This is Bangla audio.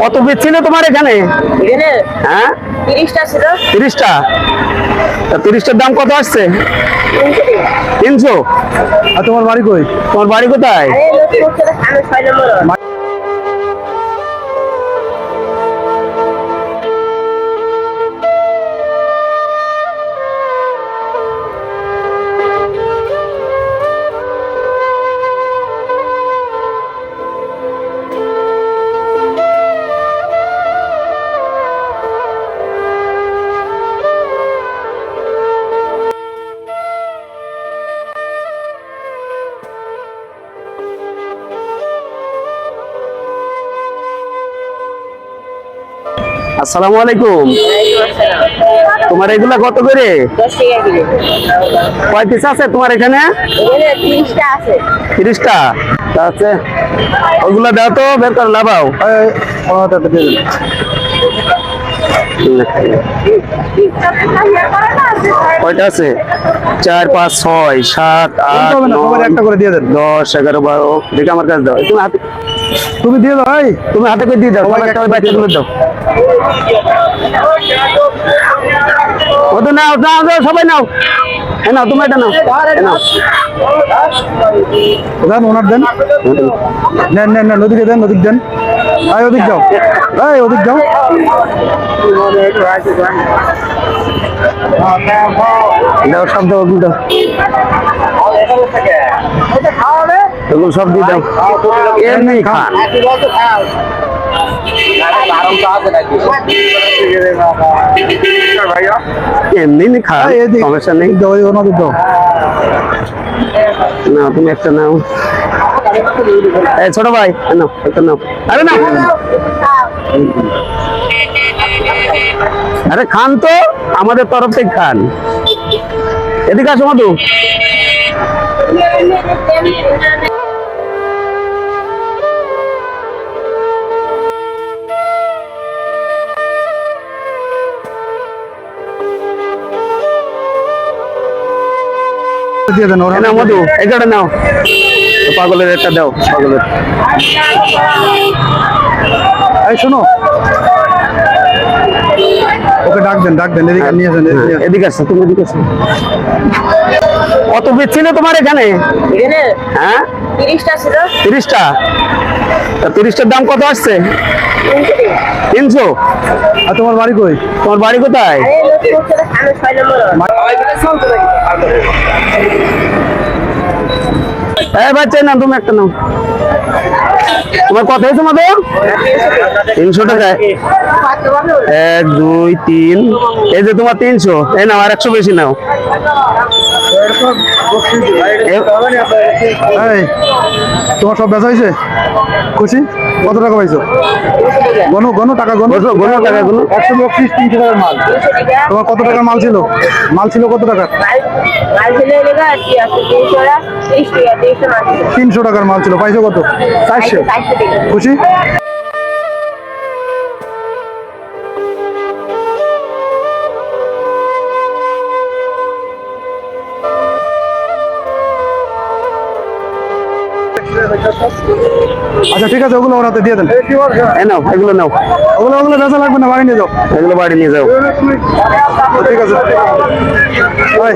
কত বেচছিল তোমার এখানে? হ্যাঁ 30টা ছিল। 30টা? 30টার দাম কত আসছে? 300। আর তোমার বাড়ি কই? তোমার বাড়ি কোথায়? আরে 6 নম্বর। আসসালামু আলাইকুম। তোমার এগুলা কত করে? 10 টাকা কিলো। কয় পিস আছে তোমার এখানে? এখানে 30টা আছে। 30টা আছে। ওগুলা দাও তো, বের করে লাভাও। কয়টা আছে? 4 5 6 7 8 9 একটা করে দিয়ে দেন। 10 11 12 দেখে আমার কাছে দাও। তুমি হাতে, তুমি দিয়ে দাও ভাই, তুমি হাতে করে দিয়ে দাও। একটা বাচ্চাগুলো দাও। ওটা নাও, নাও নাও, সবাই নাও। এ নাও, তুমি এটা নাও। এ নাও। দেন ওনার দেন। নেন নেন নেন, ওদিকে দেন, ওদিক দেন। আয় ওদিক যাও, এই ওদিক যাও। দাও সব দাও, ওগুলো দাও। এগুলো সব দিয়ে দাও। এমনি খান। এমনি খান, সমস্যা নেই। দাও ওনাদের দাও। না তুমি একটা নাও। এই ছোট ভাই নাও, একটা নাও। আরে না, আরে খান তো, আমাদের তরফ থেকে খান। এদিকে আসো মধু। দিয়ে দেন ওরা। নাও মধু, এটা নাও। পাগলের একটা দাও, পাগলের। এই শোনো, ওকে ডাক দেন, ডাক দেন। এদিকে নিয়ে আসেন, এদিকে আসো, তুমি এদিকে আসো। কত বেচছিল তোমার এখানে? এখানে হ্যাঁ 30টা ছিল। 30টা? 30টার দাম কত আসছে? 300। আর তোমার বাড়ি কই? তোমার বাড়ি কোথায়? আরে 6 নম্বর। এই বাচ্চা নাও, তুমি একটা নাও। তোমার কত হয়েছে মতো? 300 টাকায়? 1 2 3, এই যে তোমার 300। এই নাও, আর 100 বেশি নাও। তোমার সব বেচা হয়েছে? খুশি? কত টাকা পাইছো? গনো গনো টাকা, গনো গনো টাকা, গনো। 132 300 টাকার মাল। তোমার কত টাকার মাল ছিল? মাল ছিল কত টাকার? 300 টাকার মাল ছিল। পাইছো কত? 400। খুশি? আচ্ছা ঠিক আছে, ওগুলো ওনাতে দিয়ে দেন। নাও, এগুলো নাও। ওগুলো ওগুলো বেচা লাগবে না, বাড়ি নিয়ে যাও। এগুলো বাড়ি নিয়ে যাও। ঠিক আছে ভাই।